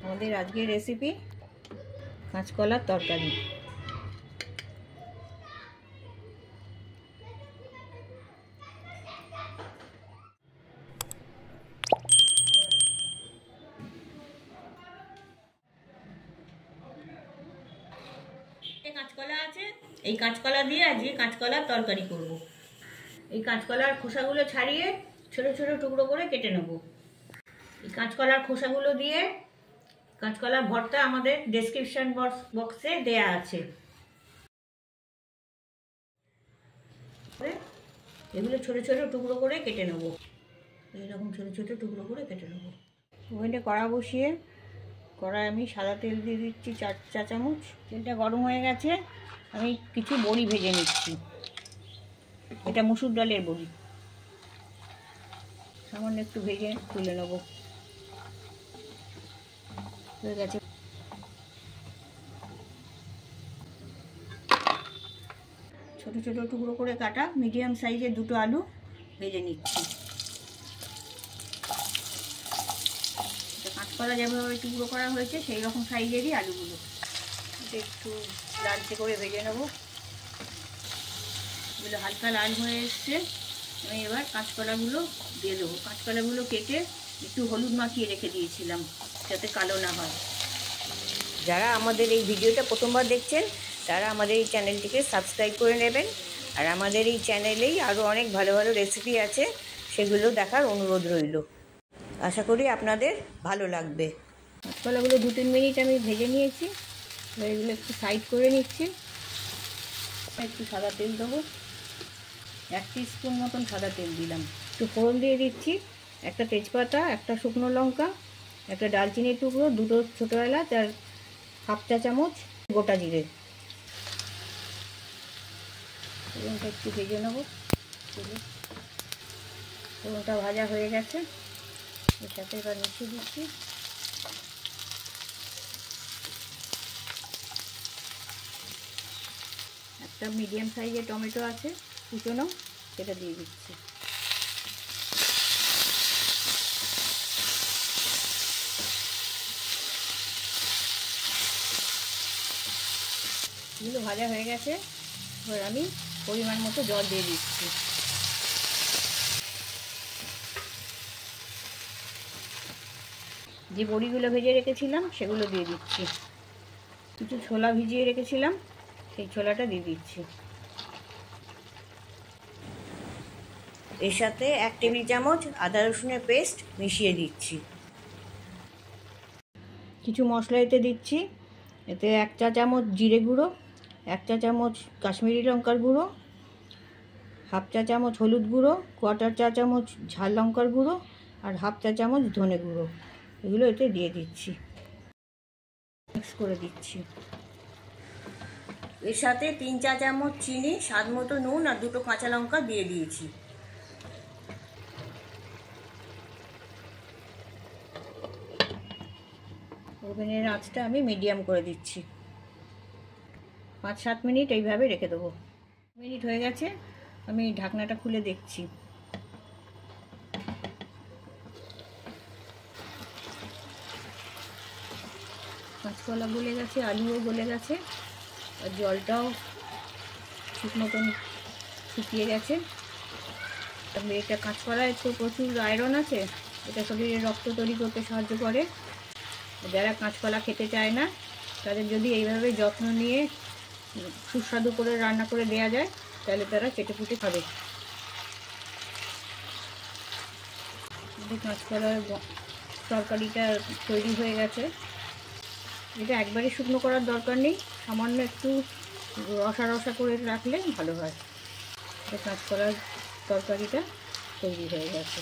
আমাদের আজকের রেসিপি কাঁচকলার তরকারি। কাঁচকলা আছে, এই কাঁচকলা দিয়ে আজকে কাঁচকলার তরকারি করব। এই কাঁচকলার খোসাগুলো ছাড়িয়ে ছোট ছোট টুকরো করে কেটে নেব। এই কাঁচকলার খোসাগুলো দিয়ে কাঁচকলার ভর্তা আমাদের ডেসক্রিপশন বক্সে দেয়া আছে। এগুলো ছোট ছোট টুকরো করে কেটে নেব। এইরকম ছোট ছোট টুকরো করে কেটে নেব। ওখানে কড়া বসিয়ে কড়ায় আমি সাদা তেল দিয়ে দিচ্ছি 4 চা চামচ। তেলটা গরম হয়ে গেছে, আমি কিছু বড়ি ভেজে নিচ্ছি। এটা মুসুর ডালের বড়ি, সামান্য একটু ভেজে তুলে নেব। হয়ে গেছে। ছোট ছোট টুকরো করে কাটা মিডিয়াম সাইজের 2টো আলু ভেজে নিচ্ছি। কাঁচকলা যেভাবে টুকরো করা হয়েছে সেই রকম সাইজেরই আলুগুলো এটা একটু লালচে করে ভেজে নেব। এগুলো হালকা লাল হয়ে এসছে, আমি এবার কাঁচকলাগুলো দিয়ে দেবো। কাঁচকলাগুলো কেটে একটু হলুদ মাখিয়ে রেখে দিয়েছিলাম যাতে কালো না হয়। যারা আমাদের এই ভিডিওটা প্রথমবার দেখছেন তারা আমাদের এই চ্যানেলটিকে সাবস্ক্রাইব করে নেবেন। আর আমাদের এই চ্যানেলেই আরও অনেক ভালো ভালো রেসিপি আছে, সেগুলো দেখার অনুরোধ রইল। আশা করি আপনাদের ভালো লাগবে। কাঁচকলাগুলো 2-3 মিনিট আমি ভেজে নিয়েছি। এগুলো একটু সাইড করে নিচ্ছি। একটু সাদা তেল দেবো, 1 টিস্পুন মতন সাদা তেল দিলাম। একটু ফোড়ন দিয়ে দিচ্ছি, একটা তেজপাতা, একটা শুকনো লঙ্কা, একটা দারচিনির টুকরো, 2টো ছোটো এলাচ আর 1/2 চা চামচ গোটা জিরে। ফোড়নটা একটু ভেজে নেবো। ফোড়নটা ভাজা হয়ে গেছে, এর সাথে এবার মিশিয়ে দিচ্ছি একটা মিডিয়াম সাইজের টমেটো আছে কুচনো, সেটা দিয়ে দিচ্ছি। এগুলো ভাজা হয়ে গেছে, এবার আমি পরিমাণ মতো জল দিয়ে দিচ্ছি। যে বড়িগুলো ভেজে রেখেছিলাম সেগুলো দিয়ে দিচ্ছি। কিছু ছোলা ভিজিয়ে রেখেছিলাম, সেই ছোলাটা দিয়ে দিচ্ছি। এর সাথে 1 টেবিল চামচ আদা রসুনের পেস্ট মিশিয়ে দিচ্ছি। কিছু মশলা এতে দিচ্ছি। এতে 1 চা চামচ জিরে গুঁড়ো, 1 চা চামচ কাশ্মীরি লঙ্কার গুঁড়ো, 1/2 চা চামচ হলুদ গুঁড়ো, 1/4 চা চামচ ঝাল লঙ্কার গুঁড়ো আর 1/2 চা চামচ ধনে গুঁড়ো। এগুলো এতে দিয়ে দিচ্ছি, মিক্স করে দিচ্ছি। এর সাথে 3 চা চামচ চিনি, স্বাদ মতো নুন আর 2টো কাঁচা লঙ্কা দিয়ে দিয়েছি। ওভেনের আঁচটা আমি মিডিয়াম করে দিচ্ছি। 5-7 মিনিট এইভাবে রেখে দেবো। মিনিট হয়ে গেছে, আমি ঢাকনাটা খুলে দেখছি। কাঁচকলা গলে গেছে, আলুও গলে গেছে আর জলটাও ঠিক মতন শুকিয়ে গেছে। এটা কাঁচকলায় তো প্রচুর আয়রন আছে, এটা শরীরে রক্ত তৈরি করতে সাহায্য করে। যারা কাঁচকলা খেতে চায় না তাদের যদি এইভাবে যত্ন নিয়ে সুস্বাদু করে রান্না করে দেওয়া যায় তাহলে তারা চেটেপুটে খাবে। কাঁচকলার তরকারিটা তৈরি হয়ে গেছে। এটা একবারে শুকনো করার দরকার নেই, সামান্য একটু রসা রসা করে রাখলে ভালো হয়। কাঁচকলার তরকারিটা তৈরি হয়ে গেছে।